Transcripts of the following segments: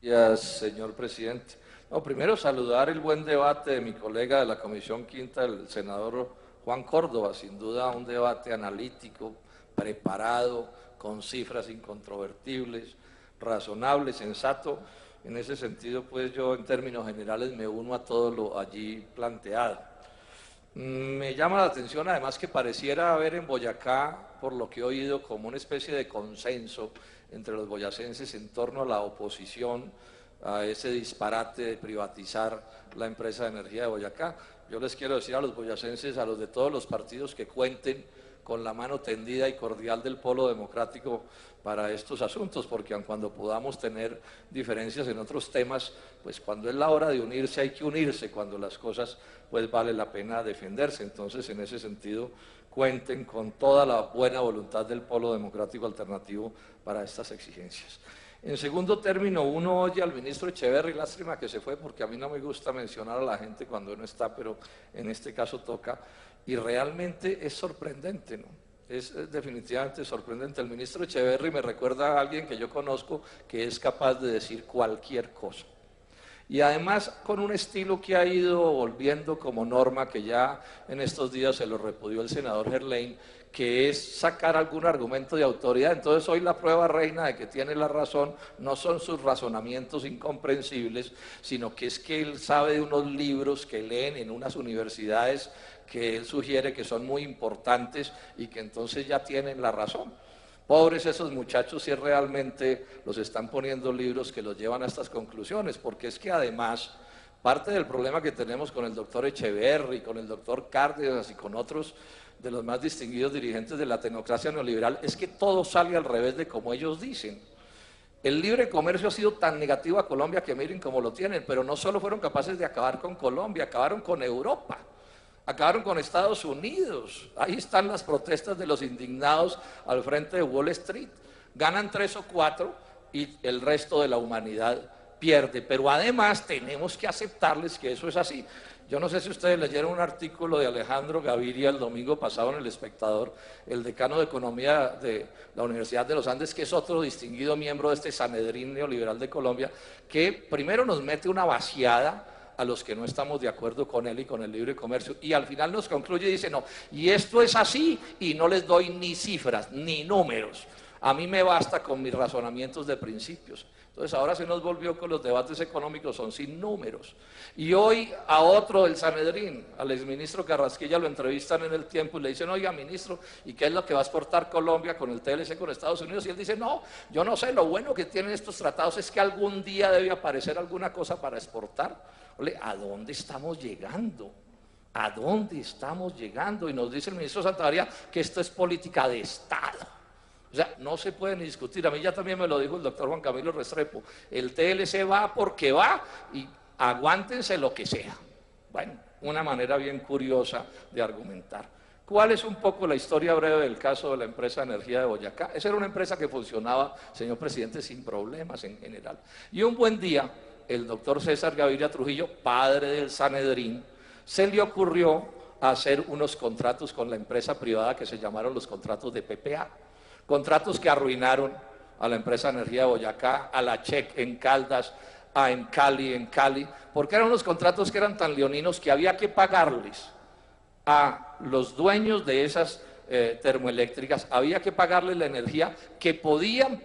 Gracias, señor presidente. No, primero saludar el buen debate de mi colega de la Comisión Quinta, el senador Juan Córdoba. Sin duda un debate analítico, preparado, con cifras incontrovertibles, razonable, sensato. En ese sentido, pues yo en términos generales me uno a todo lo allí planteado. Me llama la atención además que pareciera haber en Boyacá, por lo que he oído, como una especie de consenso entre los boyacenses en torno a la oposición a ese disparate de privatizar la empresa de energía de Boyacá. Yo les quiero decir a los boyacenses, a los de todos los partidos, que cuenten con la mano tendida y cordial del Polo Democrático para estos asuntos, porque aun cuando podamos tener diferencias en otros temas, pues cuando es la hora de unirse hay que unirse, cuando las cosas pues vale la pena defenderse. Entonces, en ese sentido, cuenten con toda la buena voluntad del Polo Democrático Alternativo para estas exigencias. En segundo término, uno oye al ministro Echeverri, lástima que se fue porque a mí no me gusta mencionar a la gente cuando no está, pero en este caso toca, y realmente es sorprendente, ¿no? Es definitivamente sorprendente. El ministro Echeverri me recuerda a alguien que yo conozco que es capaz de decir cualquier cosa. Y además con un estilo que ha ido volviendo como norma, que ya en estos días se lo repudió el senador Gerlain, que es sacar algún argumento de autoridad. Entonces hoy la prueba reina de que tiene la razón no son sus razonamientos incomprensibles, sino que es que él sabe de unos libros que leen en unas universidades que él sugiere que son muy importantes y que entonces ya tienen la razón. Pobres esos muchachos si realmente los están poniendo libros que los llevan a estas conclusiones, porque es que además parte del problema que tenemos con el doctor Echeverri, con el doctor Cárdenas y con otros de los más distinguidos dirigentes de la tecnocracia neoliberal es que todo sale al revés de como ellos dicen. El libre comercio ha sido tan negativo a Colombia que miren cómo lo tienen, pero no solo fueron capaces de acabar con Colombia, acabaron con Europa. Acabaron con Estados Unidos. Ahí están las protestas de los indignados al frente de Wall Street. Ganan 3 o 4 y el resto de la humanidad pierde. Pero además tenemos que aceptarles que eso es así. Yo no sé si ustedes leyeron un artículo de Alejandro Gaviria el domingo pasado en El Espectador, el decano de Economía de la Universidad de los Andes, que es otro distinguido miembro de este Sanedrín neoliberal de Colombia, que primero nos mete una vaciada a los que no estamos de acuerdo con él y con el libre comercio, y al final nos concluye y dice, no, y esto es así, y no les doy ni cifras, ni números, a mí me basta con mis razonamientos de principios. Entonces ahora se nos volvió con los debates económicos, son sin números. Y hoy a otro del Sanedrín, al exministro Carrasquilla, lo entrevistan en El Tiempo y le dicen, oiga ministro, ¿y qué es lo que va a exportar Colombia con el TLC con Estados Unidos? Y él dice, no, yo no sé, lo bueno que tienen estos tratados es que algún día debe aparecer alguna cosa para exportar. Ole, ¿a dónde estamos llegando? ¿A dónde estamos llegando? Y nos dice el ministro Santamaría que esto es política de Estado. O sea, no se puede ni discutir. A mí ya también me lo dijo el doctor Juan Camilo Restrepo. El TLC va porque va y aguántense lo que sea. Bueno, una manera bien curiosa de argumentar. ¿Cuál es un poco la historia breve del caso de la empresa de energía de Boyacá? Esa era una empresa que funcionaba, señor presidente, sin problemas en general. Y un buen día, el doctor César Gaviria Trujillo, padre del Sanedrín, se le ocurrió hacer unos contratos con la empresa privada que se llamaron los contratos de PPA. Contratos que arruinaron a la empresa de energía de Boyacá, a la CHEC en Caldas, a Encali, porque eran unos contratos que eran tan leoninos que había que pagarles a los dueños de esas termoeléctricas, había que pagarles la energía que podían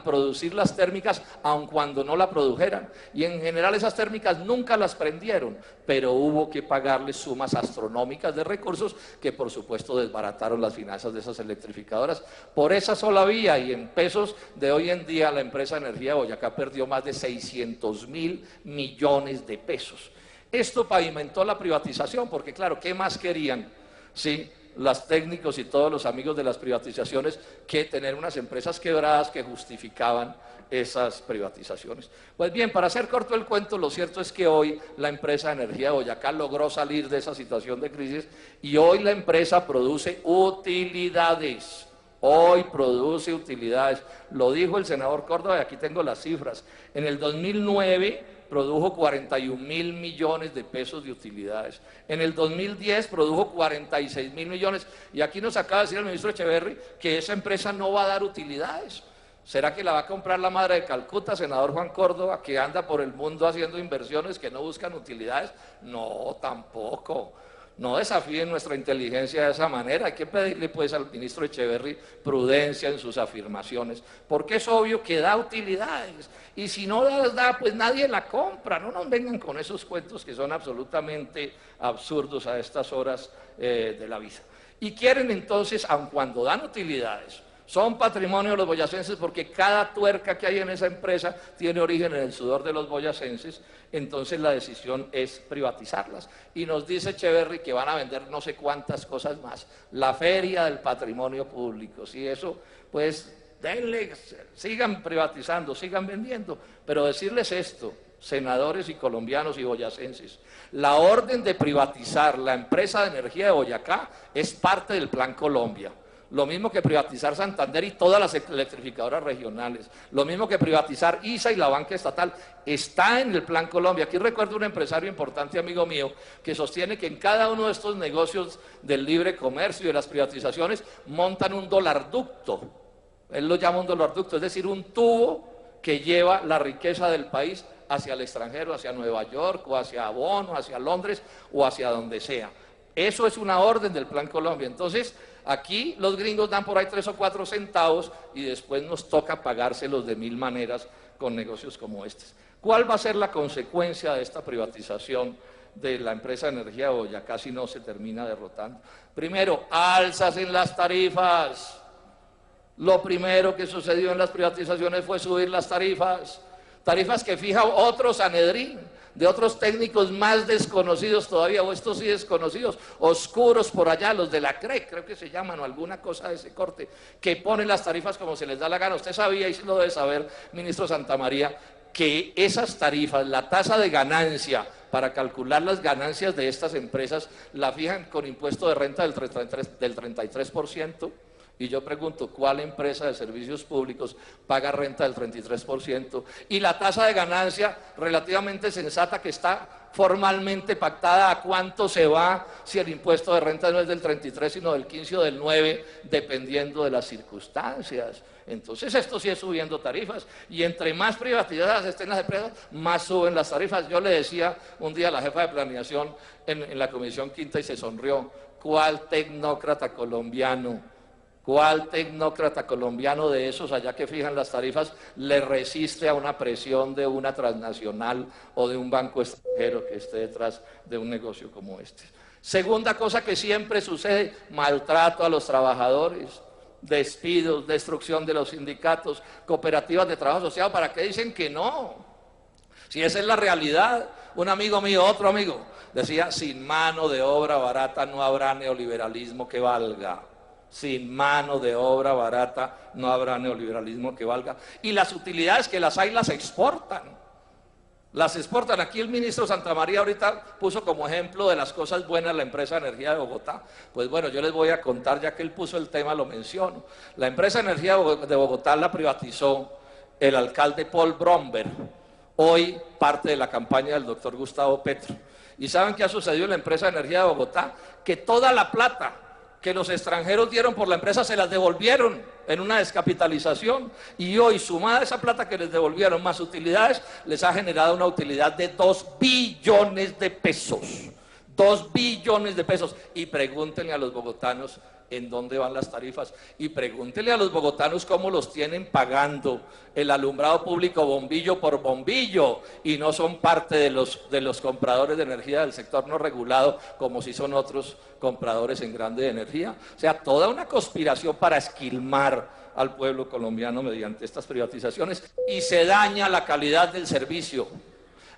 producir las térmicas aun cuando no la produjeran, y en general esas térmicas nunca las prendieron, pero hubo que pagarles sumas astronómicas de recursos que por supuesto desbarataron las finanzas de esas electrificadoras por esa sola vía, y en pesos de hoy en día la empresa de energía de Boyacá perdió más de 600.000 millones de pesos. Esto pavimentó la privatización, porque claro, ¿qué más querían? ¿Sí? Los técnicos y todos los amigos de las privatizaciones, que tener unas empresas quebradas que justificaban esas privatizaciones. Pues bien, para hacer corto el cuento, lo cierto es que hoy la empresa de energía de Boyacá logró salir de esa situación de crisis y hoy la empresa produce utilidades. Hoy produce utilidades. Lo dijo el senador Córdoba y aquí tengo las cifras. En el 2009 produjo 41.000 millones de pesos de utilidades. En el 2010 produjo 46.000 millones. Y aquí nos acaba de decir el ministro Echeverri que esa empresa no va a dar utilidades. ¿Será que la va a comprar la madre de Calcuta, senador Juan Córdoba, que anda por el mundo haciendo inversiones que no buscan utilidades? No, tampoco. No desafíen nuestra inteligencia de esa manera. Hay que pedirle pues al ministro Echeverry prudencia en sus afirmaciones, porque es obvio que da utilidades, y si no las da, pues nadie la compra. No nos vengan con esos cuentos que son absolutamente absurdos a estas horas de la vida. Y quieren entonces, aun cuando dan utilidades, son patrimonio de los boyacenses, porque cada tuerca que hay en esa empresa tiene origen en el sudor de los boyacenses. Entonces la decisión es privatizarlas. Y nos dice Echeverry que van a vender no sé cuántas cosas más. La feria del patrimonio público. Si eso, pues denle, sigan privatizando, sigan vendiendo. Pero decirles esto, senadores y colombianos y boyacenses: la orden de privatizar la empresa de energía de Boyacá es parte del Plan Colombia. Lo mismo que privatizar Santander y todas las electrificadoras regionales, lo mismo que privatizar ISA y la banca estatal, está en el Plan Colombia. Aquí recuerdo un empresario importante, amigo mío, que sostiene que en cada uno de estos negocios del libre comercio y de las privatizaciones montan un dolarducto. Él lo llama un dolarducto, es decir, un tubo que lleva la riqueza del país hacia el extranjero, hacia Nueva York, o hacia Bonn, o hacia Londres, o hacia donde sea. Eso es una orden del Plan Colombia. Entonces, aquí los gringos dan por ahí 3 o 4 centavos y después nos toca pagárselos de 1000 maneras con negocios como estos. ¿Cuál va a ser la consecuencia de esta privatización de la empresa de energía de Boyacá si no se termina derrotando? Primero, alzas en las tarifas. Lo primero que sucedió en las privatizaciones fue subir las tarifas. Tarifas que fija otro Sanedrín, de otros técnicos más desconocidos todavía, o estos sí desconocidos, oscuros por allá, los de la CREC, creo que se llaman, o alguna cosa de ese corte, que ponen las tarifas como se les da la gana. Usted sabía, y sí lo debe saber, ministro Santamaría, que esas tarifas, la tasa de ganancia, para calcular las ganancias de estas empresas, la fijan con impuesto de renta del 33%. Y yo pregunto, ¿cuál empresa de servicios públicos paga renta del 33%? Y la tasa de ganancia relativamente sensata que está formalmente pactada, ¿a cuánto se va si el impuesto de renta no es del 33, sino del 15 o del 9, dependiendo de las circunstancias? Entonces esto sí es subiendo tarifas, y entre más privatizadas estén las empresas, más suben las tarifas. Yo le decía un día a la jefa de planeación en la Comisión Quinta y se sonrió: ¿cuál tecnócrata colombiano? ¿Cuál tecnócrata colombiano de esos allá que fijan las tarifas le resiste a una presión de una transnacional o de un banco extranjero que esté detrás de un negocio como este? Segunda cosa que siempre sucede: maltrato a los trabajadores, despidos, destrucción de los sindicatos, cooperativas de trabajo asociado. ¿Para qué dicen que no? Si esa es la realidad. Un amigo mío, otro amigo, decía: sin mano de obra barata no habrá neoliberalismo que valga. Sin mano de obra barata no habrá neoliberalismo que valga. Y las utilidades que las hay las exportan. Las exportan. Aquí el ministro Santamaría ahorita puso como ejemplo de las cosas buenas la empresa de energía de Bogotá. Pues bueno, yo les voy a contar, ya que él puso el tema, lo menciono. La empresa de energía de Bogotá la privatizó el alcalde Paul Bromberg, hoy parte de la campaña del doctor Gustavo Petro. ¿Y saben qué ha sucedido en la empresa de energía de Bogotá? Que toda la plata que los extranjeros dieron por la empresa se las devolvieron en una descapitalización, y hoy, sumada esa plata que les devolvieron más utilidades, les ha generado una utilidad de 2 billones de pesos. 2 billones de pesos. Y pregúntenle a los bogotanos en dónde van las tarifas, y pregúntenle a los bogotanos cómo los tienen pagando el alumbrado público bombillo por bombillo, y no son parte de los compradores de energía del sector no regulado, como si son otros compradores en grande de energía. O sea, toda una conspiración para esquilmar al pueblo colombiano mediante estas privatizaciones, y se daña la calidad del servicio.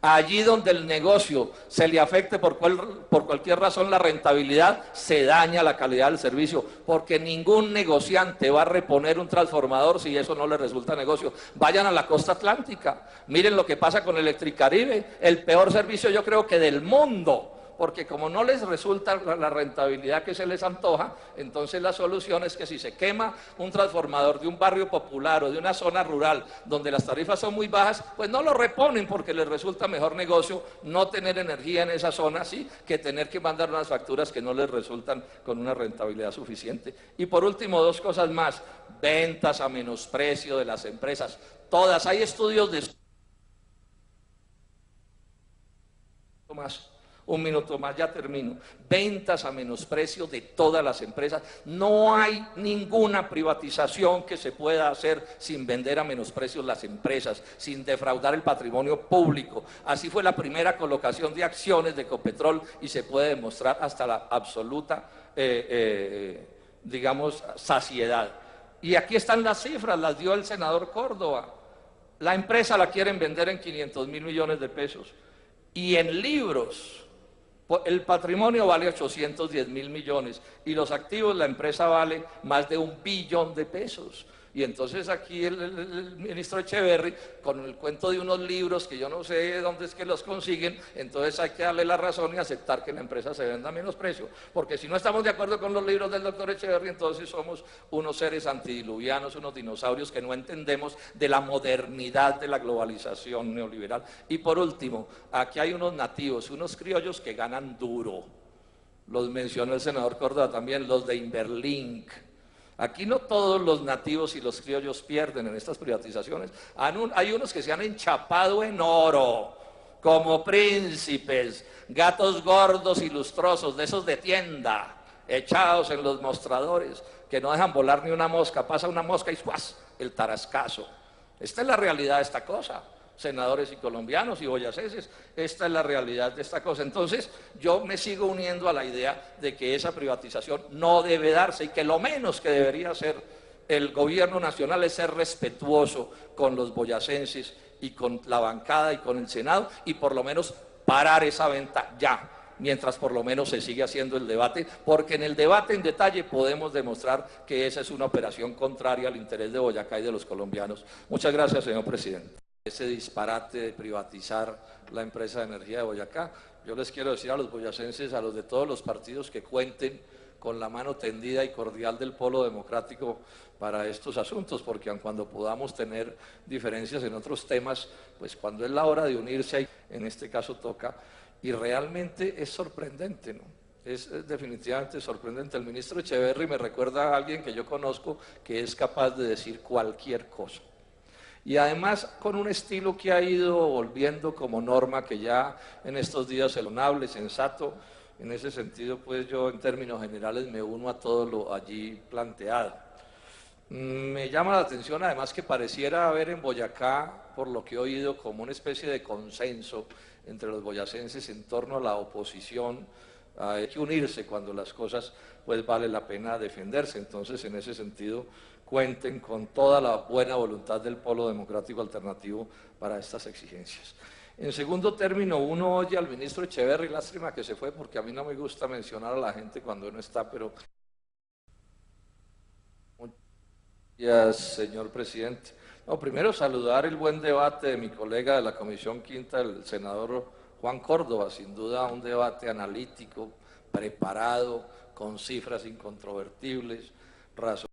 Allí donde el negocio se le afecte por cualquier razón la rentabilidad, se daña la calidad del servicio, porque ningún negociante va a reponer un transformador si eso no le resulta negocio. Vayan a la costa atlántica, miren lo que pasa con Electricaribe, el peor servicio yo creo que del mundo, porque como no les resulta la rentabilidad que se les antoja, entonces la solución es que si se quema un transformador de un barrio popular o de una zona rural donde las tarifas son muy bajas, pues no lo reponen porque les resulta mejor negocio no tener energía en esa zona, sí, que tener que mandar unas facturas que no les resultan con una rentabilidad suficiente. Y por último, dos cosas más: ventas a menosprecio de las empresas, todas, hay estudios de más, un minuto más, ya termino. Ventas a menosprecio de todas las empresas. No hay ninguna privatización que se pueda hacer sin vender a menosprecio las empresas, sin defraudar el patrimonio público. Así fue la primera colocación de acciones de Ecopetrol y se puede demostrar hasta la absoluta, digamos, saciedad. Y aquí están las cifras, las dio el senador Córdoba. La empresa la quieren vender en 500.000 millones de pesos. Y en libros, el patrimonio vale 810.000 millones y los activos, la empresa vale más de 1 billón de pesos. Y entonces aquí el ministro Echeverry, con el cuento de unos libros que yo no sé dónde es que los consiguen, entonces hay que darle la razón y aceptar que la empresa se venda a menos precio, porque si no estamos de acuerdo con los libros del doctor Echeverry, entonces somos unos seres antidiluvianos, unos dinosaurios que no entendemos de la modernidad de la globalización neoliberal. Y por último, aquí hay unos nativos, unos criollos que ganan duro, los mencionó el senador Córdoba también, los de Inverlink. Aquí no todos los nativos y los criollos pierden en estas privatizaciones. Hay unos que se han enchapado en oro, como príncipes, gatos gordos y lustrosos, de esos de tienda, echados en los mostradores, que no dejan volar ni una mosca. Pasa una mosca y ¡suas!, el tarascazo. Esta es la realidad de esta cosa, senadores y colombianos y boyacenses, esta es la realidad de esta cosa. Entonces yo me sigo uniendo a la idea de que esa privatización no debe darse y que lo menos que debería hacer el gobierno nacional es ser respetuoso con los boyacenses y con la bancada y con el Senado y por lo menos parar esa venta ya, mientras por lo menos se sigue haciendo el debate, porque en el debate en detalle podemos demostrar que esa es una operación contraria al interés de Boyacá y de los colombianos. Muchas gracias, señor presidente. Ese disparate de privatizar la empresa de energía de Boyacá, yo les quiero decir a los boyacenses, a los de todos los partidos, que cuenten con la mano tendida y cordial del Polo Democrático para estos asuntos, porque aun cuando podamos tener diferencias en otros temas, pues cuando es la hora de unirse, en este caso toca, y realmente es sorprendente, ¿no? Es definitivamente sorprendente. El ministro Echeverry me recuerda a alguien que yo conozco que es capaz de decir cualquier cosa. Y además con un estilo que ha ido volviendo como norma, que ya en estos días es razonable, sensato. En ese sentido, pues yo en términos generales me uno a todo lo allí planteado. Me llama la atención además que pareciera haber en Boyacá, por lo que he oído, como una especie de consenso entre los boyacenses en torno a la oposición. Hay que unirse cuando las cosas pues vale la pena defenderse. Entonces, en ese sentido, cuenten con toda la buena voluntad del Polo Democrático Alternativo para estas exigencias. En segundo término, uno oye al ministro Echeverry, lástima que se fue porque a mí no me gusta mencionar a la gente cuando no está, pero... Gracias, señor presidente. No, primero saludar el buen debate de mi colega de la Comisión Quinta, el senador Juan Córdoba, sin duda un debate analítico, preparado, con cifras incontrovertibles, razonables.